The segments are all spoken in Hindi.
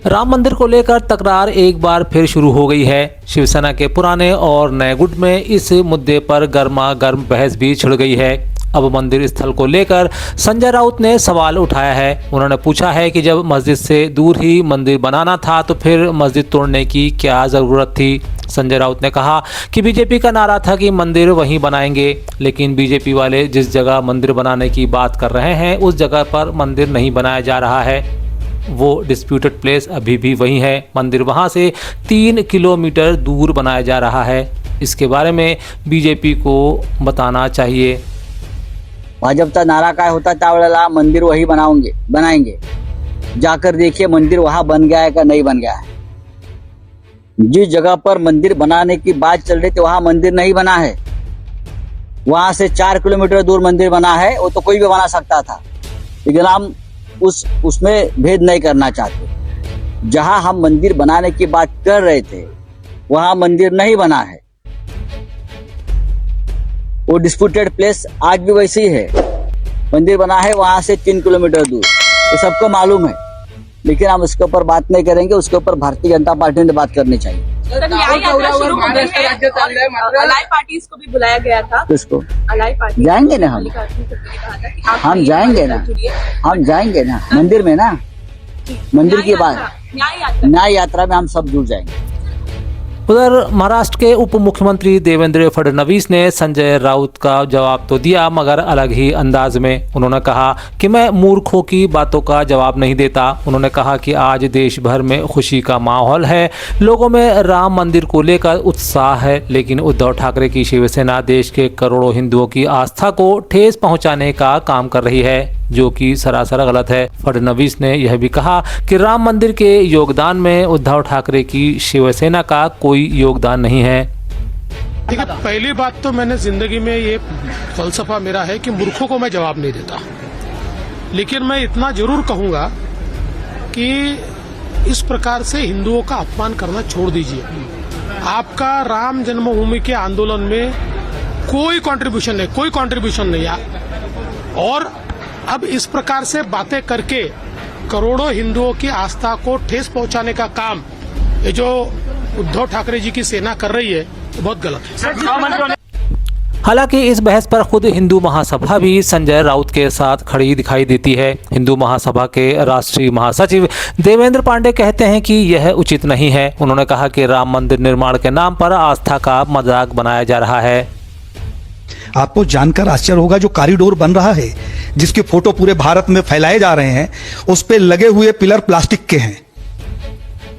राम मंदिर को लेकर तकरार एक बार फिर शुरू हो गई है। शिवसेना के पुराने और नए गुट में इस मुद्दे पर गर्मा गर्म बहस भी छिड़ गई है। अब मंदिर स्थल को लेकर संजय राउत ने सवाल उठाया है। उन्होंने पूछा है कि जब मस्जिद से दूर ही मंदिर बनाना था तो फिर मस्जिद तोड़ने की क्या ज़रूरत थी। संजय राउत ने कहा कि बीजेपी का नारा था कि मंदिर वहीं बनाएंगे, लेकिन बीजेपी वाले जिस जगह मंदिर बनाने की बात कर रहे हैं उस जगह पर मंदिर नहीं बनाया जा रहा है। वो डिस्प्यूटेड प्लेस अभी भी वही है। मंदिर वहां से 3 किलोमीटर दूर बनाया जा रहा है। इसके बारे में बीजेपी को बताना चाहिए। भाजपचा नारा काय होता त्यावेळेला मंदिर वही बनाएंगे। जाकर देखिए मंदिर वहां बन गया है का नहीं बन गया है। जिस जगह पर मंदिर बनाने की बात चल रही थी वहां मंदिर नहीं बना है। वहां से 4 किलोमीटर दूर मंदिर बना है। वो तो कोई भी बना सकता था, लेकिन हम उसमें भेद नहीं करना चाहते। जहां हम मंदिर बनाने की बात कर रहे थे वहां मंदिर नहीं बना है। वो डिस्प्यूटेड प्लेस आज भी वैसे ही है। मंदिर बना है वहां से 3 किलोमीटर दूर, ये सबको मालूम है, लेकिन हम उसके ऊपर बात नहीं करेंगे। उसके ऊपर भारतीय जनता पार्टी ने बात करनी चाहिए। अलाई पार्टीज को भी बुलाया गया था। किसको? अलाई पार्टी जाएंगे ना हम जाएंगे ना मंदिर में ना। मंदिर के बाद न्याय यात्रा में हम सब जुड़ जाएंगे। उधर महाराष्ट्र के उप मुख्यमंत्री देवेंद्र फडणवीस ने संजय राउत का जवाब तो दिया, मगर अलग ही अंदाज में। उन्होंने कहा कि मैं मूर्खों की बातों का जवाब नहीं देता। उन्होंने कहा कि आज देश भर में खुशी का माहौल है, लोगों में राम मंदिर को लेकर उत्साह है, लेकिन उद्धव ठाकरे की शिवसेना देश के करोड़ों हिंदुओं की आस्था को ठेस पहुंचाने का काम कर रही है, जो कि सरासर गलत है। फडणवीस ने यह भी कहा कि राम मंदिर के योगदान में उद्धव ठाकरे की शिवसेना का कोई योगदान नहीं है। देखिए, पहली बात तो मैंने जिंदगी में ये फलसफा मेरा है कि मूर्खों को मैं जवाब नहीं देता, लेकिन मैं इतना जरूर कहूंगा कि इस प्रकार से हिंदुओं का अपमान करना छोड़ दीजिए। आपका राम जन्मभूमि के आंदोलन में कोई कंट्रीब्यूशन नहीं है। और अब इस प्रकार से बातें करके करोड़ों हिंदुओं की आस्था को ठेस पहुंचाने का काम ये जो उद्धव ठाकरे जी की सेना कर रही है तो बहुत गलत है। हालांकि इस बहस पर खुद हिंदू महासभा भी संजय राउत के साथ खड़ी दिखाई देती है। हिंदू महासभा के राष्ट्रीय महासचिव देवेंद्र पांडे कहते हैं कि यह उचित नहीं है। उन्होंने कहा कि राम मंदिर निर्माण के नाम पर आस्था का मजाक बनाया जा रहा है। आपको जानकर आश्चर्य होगा, जो कॉरिडोर बन रहा है, जिसके फोटो पूरे भारत में फैलाए जा रहे हैं, उस पे लगे हुए पिलर प्लास्टिक के हैं।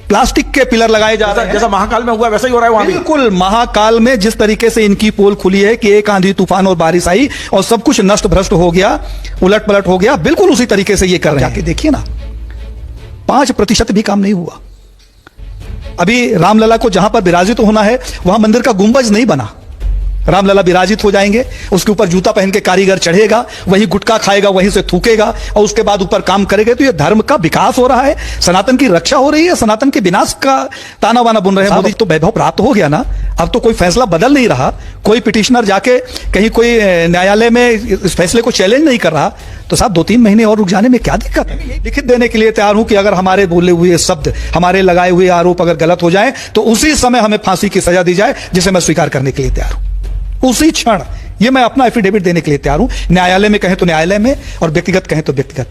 प्लास्टिक के पिलर लगाए जा रहे हैं। जैसा महाकाल में हुआ वैसा ही हो रहा है वहां भी। बिल्कुल, महाकाल में जिस तरीके से इनकी पोल खुली है कि एक आंधी तूफान और बारिश आई और सब कुछ नष्ट भ्रष्ट हो गया, उलट पलट हो गया, बिल्कुल उसी तरीके से ये कर रहे हैं। जाके देखिए ना, 5% भी काम नहीं हुआ। अभी रामलला को जहां पर विराजित होना है वहां मंदिर का गुंबज नहीं बना। रामलला विराजित हो जाएंगे, उसके ऊपर जूता पहन के कारीगर चढ़ेगा, वहीं गुटखा खाएगा, वहीं से थूकेगा और उसके बाद ऊपर काम करेगा। तो ये धर्म का विकास हो रहा है, सनातन की रक्षा हो रही है, सनातन के विनाश का ताना बाना बुन रहे हैं। मोदी तो वैभव प्राप्त हो गया ना, अब तो कोई फैसला बदल नहीं रहा। कोई पिटिशनर जाके कहीं कोई न्यायालय में इस फैसले को चैलेंज नहीं कर रहा। तो साहब 2-3 महीने और रुक जाने में क्या दिक्कत है? लिखित देने के लिए तैयार हूं कि अगर हमारे बोले हुए शब्द, हमारे लगाए हुए आरोप अगर गलत हो जाए तो उसी समय हमें फांसी की सजा दी जाए, जिसे मैं स्वीकार करने के लिए तैयार हूं। उसी क्षण ये मैं अपना एफिडेविट देने के लिए तैयार हूं। न्यायालय में कहें तो न्यायालय में और व्यक्तिगत कहें तो व्यक्तिगत।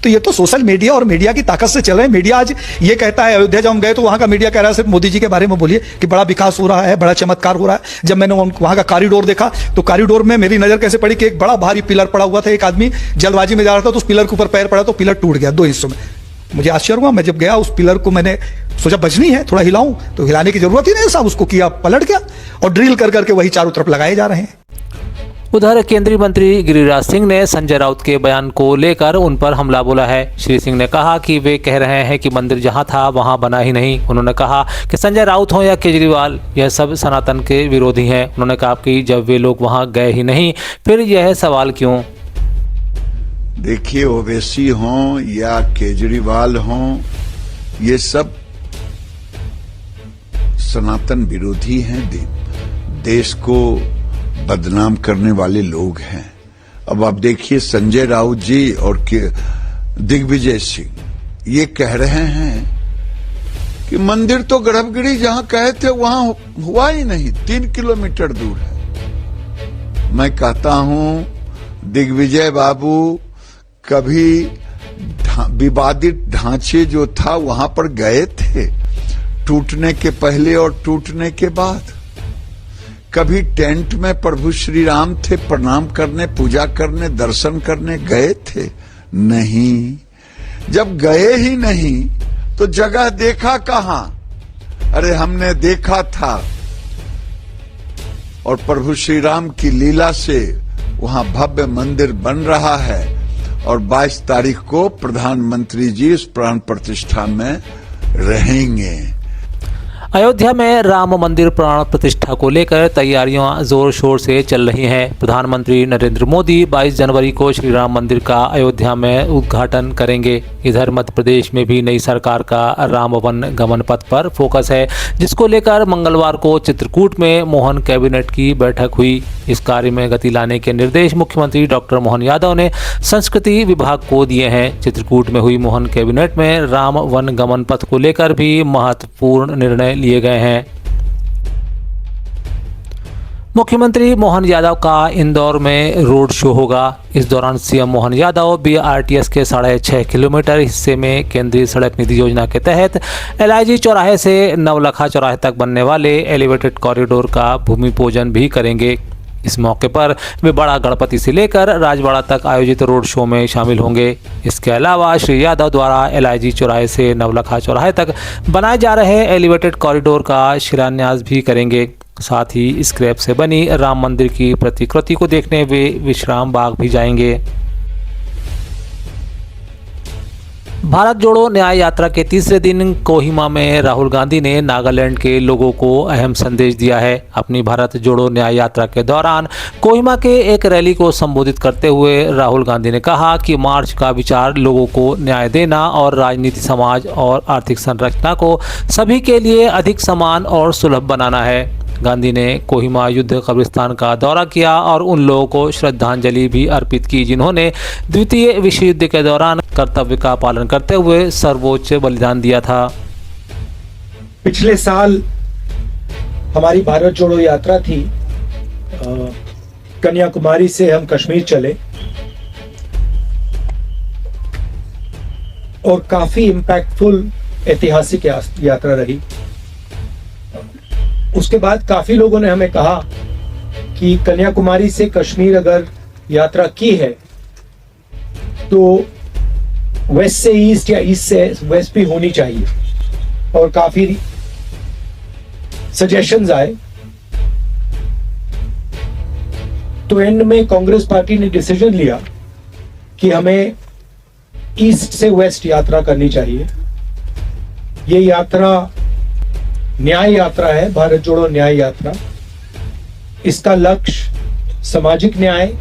तो ये तो सोशल मीडिया और मीडिया की ताकत से चल रहे हैं। मीडिया आज ये कहता है, अयोध्या जब हम गए तो वहां का मीडिया कह रहा है सिर्फ मोदी जी के बारे में बोलिए कि बड़ा विकास हो रहा है, बड़ा चमत्कार हो रहा है। जब मैंने वहां का कॉरिडोर देखा तो कॉरिडोर में मेरी नजर कैसे पड़ी कि एक बड़ा भारी पिलर पड़ा हुआ था। एक आदमी जल्दबाजी में जा रहा था तो उस पिलर के ऊपर पैर पड़ा तो पिलर टूट गया 2 हिस्सों में। मुझे आश्चर्य हुआ। मैं जब गया उस पिलर को मैंने सोचा बजनी है, थोड़ा हिलाऊं, तो हिलाने की जरूरत ही नहीं साहब। उसको किया, पलट गया और ड्रिल कर करके वही चारों तरफ लगाए जा रहे हैं। उधर केंद्रीय मंत्री गिरिराज सिंह ने संजय राउत के बयान को लेकर उन पर हमला बोला है। श्री सिंह ने कहा कि वे कह रहे हैं कि मंदिर जहां था वहां बना ही नहीं। उन्होंने कहा कि संजय राउत हो या केजरीवाल, यह सब सनातन के विरोधी हैं। उन्होंने कहा कि जब वे लोग वहां गए ही नहीं, फिर यह सवाल क्यों? देखिए, ओवैसी हों या केजरीवाल हों, ये सब सनातन विरोधी हैं, देश को बदनाम करने वाले लोग हैं। अब आप देखिए, संजय राउत जी और दिग्विजय सिंह ये कह रहे हैं कि मंदिर तो गर्भगृह जहां कहे थे वहां हुआ ही नहीं, 3 किलोमीटर दूर है। मैं कहता हूं दिग्विजय बाबू कभी विवादित ढांचे जो था वहां पर गए थे, टूटने के पहले और टूटने के बाद? कभी टेंट में प्रभु श्री राम थे, प्रणाम करने, पूजा करने, दर्शन करने गए थे? नहीं। जब गए ही नहीं तो जगह देखा कहां? अरे हमने देखा था, और प्रभु श्री राम की लीला से वहां भव्य मंदिर बन रहा है, और 22 तारीख को प्रधानमंत्री जी इस प्राण प्रतिष्ठा में रहेंगे। अयोध्या में राम मंदिर प्राण प्रतिष्ठा को लेकर तैयारियां जोर शोर से चल रही हैं। प्रधानमंत्री नरेंद्र मोदी 22 जनवरी को श्री राम मंदिर का अयोध्या में उद्घाटन करेंगे। इधर मध्य प्रदेश में भी नई सरकार का राम वन गमन पथ पर फोकस है, जिसको लेकर मंगलवार को चित्रकूट में मोहन कैबिनेट की बैठक हुई। इस कार्य में गति लाने के निर्देश मुख्यमंत्री डॉक्टर मोहन यादव ने संस्कृति विभाग को दिए हैं। चित्रकूट में हुई मोहन कैबिनेट में राम वन गमन पथ को लेकर भी महत्वपूर्ण निर्णय लिए गए हैं। मुख्यमंत्री मोहन यादव का इंदौर में रोड शो होगा। इस दौरान सीएम मोहन यादव बीआरटीएस के 6.5 किलोमीटर हिस्से में केंद्रीय सड़क निधि योजना के तहत एलआईजी चौराहे से नवलखा चौराहे तक बनने वाले एलिवेटेड कॉरिडोर का भूमि पूजन भी करेंगे। इस मौके पर वे बड़ा गणपति से लेकर राजवाड़ा तक आयोजित रोड शो में शामिल होंगे। इसके अलावा श्री यादव द्वारा एलआईजी चौराहे से नवलखा चौराहे तक बनाए जा रहे एलिवेटेड कॉरिडोर का शिलान्यास भी करेंगे। साथ ही स्क्रैप से बनी राम मंदिर की प्रतिकृति को देखने वे विश्राम बाग भी जाएंगे। भारत जोड़ो न्याय यात्रा के तीसरे दिन कोहिमा में राहुल गांधी ने नागालैंड के लोगों को अहम संदेश दिया है। अपनी भारत जोड़ो न्याय यात्रा के दौरान कोहिमा के एक रैली को संबोधित करते हुए राहुल गांधी ने कहा कि मार्च का विचार लोगों को न्याय देना और राजनीति, समाज और आर्थिक संरचना को सभी के लिए अधिक समान और सुलभ बनाना है। गांधी ने कोहिमा युद्ध कब्रिस्तान का दौरा किया और उन लोगों को श्रद्धांजलि भी अर्पित की जिन्होंने द्वितीय विश्व युद्ध के दौरान कर्तव्य का पालन करते हुए सर्वोच्च बलिदान दिया था। पिछले साल हमारी भारत जोड़ो यात्रा थी। कन्याकुमारी से हम कश्मीर चले और काफी इम्पैक्टफुल ऐतिहासिक यात्रा रही। उसके बाद काफी लोगों ने हमें कहा कि कन्याकुमारी से कश्मीर अगर यात्रा की है तो वेस्ट से ईस्ट या ईस्ट से वेस्ट भी होनी चाहिए, और काफी सजेशंस आए। तो एंड में कांग्रेस पार्टी ने डिसीजन लिया कि हमें ईस्ट से वेस्ट यात्रा करनी चाहिए। ये यात्रा न्याय यात्रा है, भारत जोड़ो न्याय यात्रा। इसका लक्ष्य सामाजिक न्याय,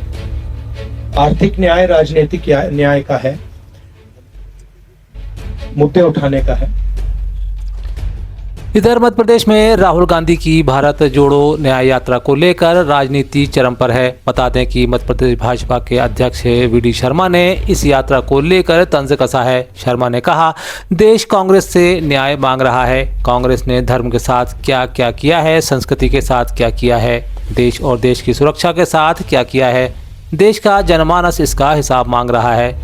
आर्थिक न्याय, राजनीतिक न्याय का है, मुद्दे उठाने का है। इधर मध्य प्रदेश में राहुल गांधी की भारत जोड़ो न्याय यात्रा को लेकर राजनीति चरम पर है। बता दें कि मध्य प्रदेश भाजपा के अध्यक्ष वीडी शर्मा ने इस यात्रा को लेकर तंज कसा है। शर्मा ने कहा, देश कांग्रेस से न्याय मांग रहा है। कांग्रेस ने धर्म के साथ क्या क्या किया है, संस्कृति के साथ क्या किया है, देश और देश की सुरक्षा के साथ क्या किया है। देश का जनमानस इसका हिसाब मांग रहा है।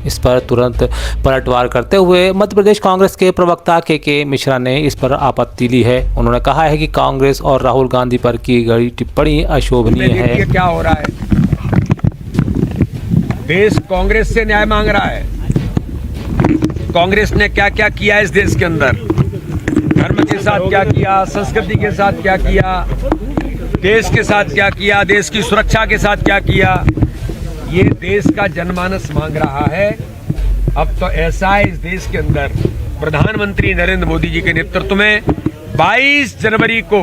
इस पर तुरंत पलटवार करते हुए मध्य प्रदेश कांग्रेस के प्रवक्ता के मिश्रा ने इस पर आपत्ति ली है। उन्होंने कहा है कि कांग्रेस और राहुल गांधी पर की गई टिप्पणी अशोभनीय है। क्या हो रहा है? देश कांग्रेस से न्याय मांग रहा है। कांग्रेस ने क्या क्या किया इस देश के अंदर, धर्म के साथ क्या किया, संस्कृति के साथ क्या किया, देश के साथ क्या किया, देश की सुरक्षा के साथ क्या किया, ये देश का जनमानस मांग रहा है। अब तो ऐसा है इस देश के अंदर प्रधानमंत्री नरेंद्र मोदी जी के नेतृत्व में 22 जनवरी को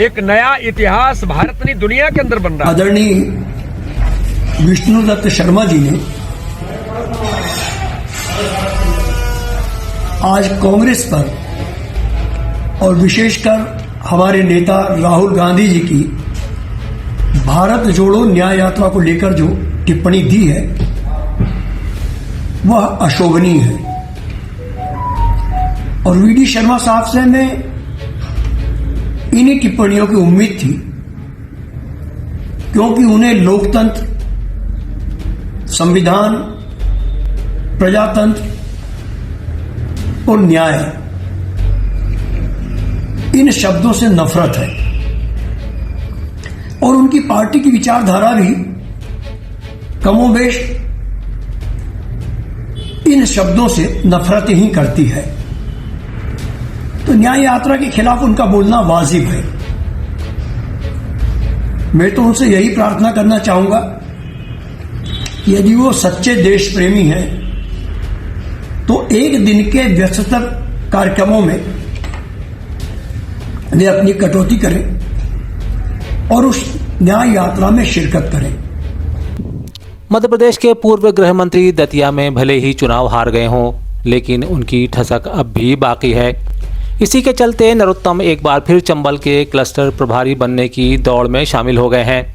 एक नया इतिहास भारत ने दुनिया के अंदर बन रहा है। आदरणीय विष्णुदत्त शर्मा जी ने आज कांग्रेस पर और विशेषकर हमारे नेता राहुल गांधी जी की भारत जोड़ो न्याय यात्रा को लेकर जो टिप्पणी दी है वह अशोभनीय है। और वीडी शर्मा साहब से हमें इन्हीं टिप्पणियों की उम्मीद थी, क्योंकि उन्हें लोकतंत्र, संविधान, प्रजातंत्र और न्याय इन शब्दों से नफरत है और उनकी पार्टी की विचारधारा भी कमोबेश इन शब्दों से नफरत ही करती है। तो न्याय यात्रा के खिलाफ उनका बोलना वाजिब है। मैं तो उनसे यही प्रार्थना करना चाहूंगा कि यदि वो सच्चे देश प्रेमी हैं तो एक दिन के व्यस्ततर कार्यक्रमों में वे अपनी कटौती करें और उस न्याय यात्रा में शिरकत करें। मध्य प्रदेश के पूर्व गृह मंत्री दतिया में भले ही चुनाव हार गए हों, लेकिन उनकी ठसक अब भी बाकी है। इसी के चलते नरोत्तम एक बार फिर चंबल के क्लस्टर प्रभारी बनने की दौड़ में शामिल हो गए हैं।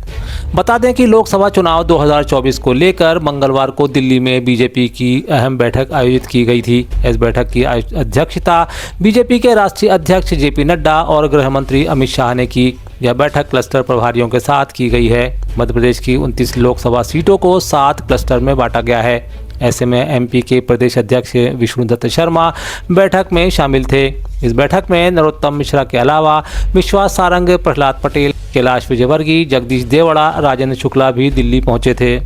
बता दें कि लोकसभा चुनाव 2024 को लेकर मंगलवार को दिल्ली में बीजेपी की अहम बैठक आयोजित की गई थी। इस बैठक की अध्यक्षता बीजेपी के राष्ट्रीय अध्यक्ष जेपी नड्डा और गृह मंत्री अमित शाह ने की। यह बैठक क्लस्टर प्रभारियों के साथ की गई है। मध्य प्रदेश की 29 लोकसभा सीटों को 7 क्लस्टर में बांटा गया है। ऐसे में एमपी के प्रदेश अध्यक्ष विष्णुदत्त शर्मा बैठक में शामिल थे। इस बैठक में नरोत्तम मिश्रा के अलावा विश्वास सारंग, प्रहलाद पटेल, कैलाश विजयवर्गीय, जगदीश देवड़ा, राजेंद्र शुक्ला भी दिल्ली पहुंचे थे।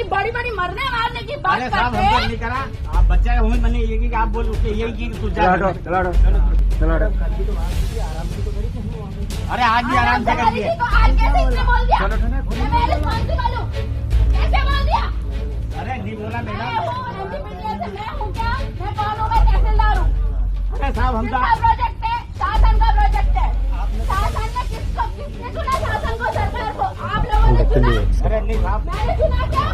बड़ी बड़ी मरने मारने की बात करते हैं। आप बच्चा ये कि आप बोल यही चीज। अरे आज भी आराम से करिए। आज कैसे इसने बोल दिया? मैं रिस्पांसिबल हूँ, कैसे बोल दिया? अरे नहीं बोला मैडम। मैं हूँ क्या? मैं कौन हूँ? मैं तहसीलदार हूँ। अरे साहब हम प्रोजेक्ट है, शासन का प्रोजेक्ट है। शासन ने किसने चुना? शासन को, सरकार को। आप लोगों ने चुना? अरे नहीं साहब, मैंने चुना क्या?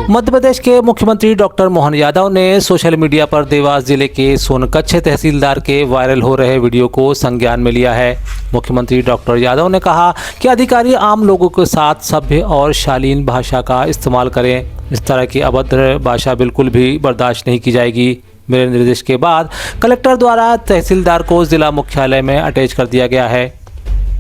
मध्य प्रदेश के मुख्यमंत्री डॉक्टर मोहन यादव ने सोशल मीडिया पर देवास जिले के सोनकच्छ तहसीलदार के वायरल हो रहे वीडियो को संज्ञान में लिया है। मुख्यमंत्री डॉक्टर यादव ने कहा कि अधिकारी आम लोगों के साथ सभ्य और शालीन भाषा का इस्तेमाल करें। इस तरह की अभद्र भाषा बिल्कुल भी बर्दाश्त नहीं की जाएगी। मेरे निर्देश के बाद कलेक्टर द्वारा तहसीलदार को जिला मुख्यालय में अटैच कर दिया गया है।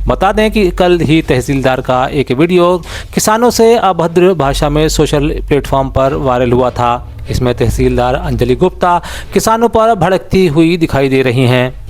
बता दें कि कल ही तहसीलदार का एक वीडियो किसानों से अभद्र भाषा में सोशल प्लेटफॉर्म पर वायरल हुआ था। इसमें तहसीलदार अंजलि गुप्ता किसानों पर भड़कती हुई दिखाई दे रही हैं।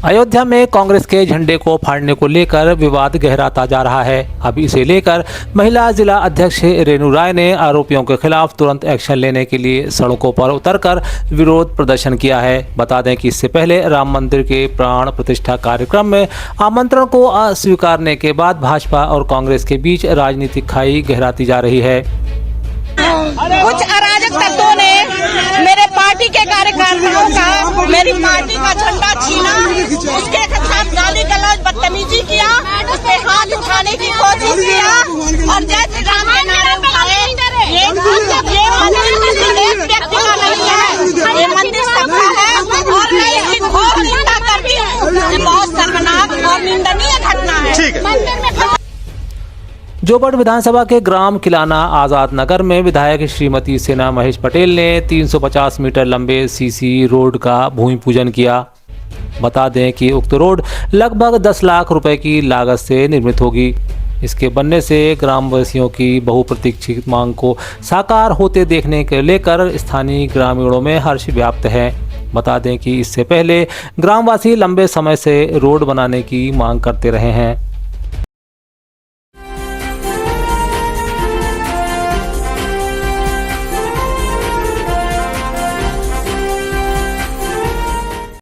अयोध्या में कांग्रेस के झंडे को फाड़ने को लेकर विवाद गहराता जा रहा है। अब इसे लेकर महिला जिला अध्यक्ष रेणु राय ने आरोपियों के खिलाफ तुरंत एक्शन लेने के लिए सड़कों पर उतरकर विरोध प्रदर्शन किया है। बता दें कि इससे पहले राम मंदिर के प्राण प्रतिष्ठा कार्यक्रम में आमंत्रण को अस्वीकारने के बाद भाजपा और कांग्रेस के बीच राजनीतिक खाई गहराती जा रही है। कुछ अराजक तत्वों ने मेरे पार्टी के कार्यकर्ताओं का, मेरी पार्टी का झंडा छीना, उसके साथ गाली गलौज बदतमीजी किया, उस पे हाथ उठाने की कोशिश किया और जय श्री राम के नारे उठाए। ये मंदिर एक व्यक्ति का नहीं है, ये मंदिर सबका है और मैं इसकी घोर निंदा करती हूँ। ये बहुत शर्मनाक और निंदनीय घटना है। मंदिर में जोबड़ विधानसभा के ग्राम किलाना आज़ाद नगर में विधायक श्रीमती सेना महेश पटेल ने 350 मीटर लंबे सीसी रोड का भूमि पूजन किया। बता दें कि उक्त रोड लगभग 10 लाख रुपए की लागत से निर्मित होगी। इसके बनने से ग्रामवासियों की बहुप्रतीक्षित मांग को साकार होते देखने को लेकर स्थानीय ग्रामीणों में हर्ष व्याप्त है। बता दें कि इससे पहले ग्रामवासी लंबे समय से रोड बनाने की मांग करते रहे हैं।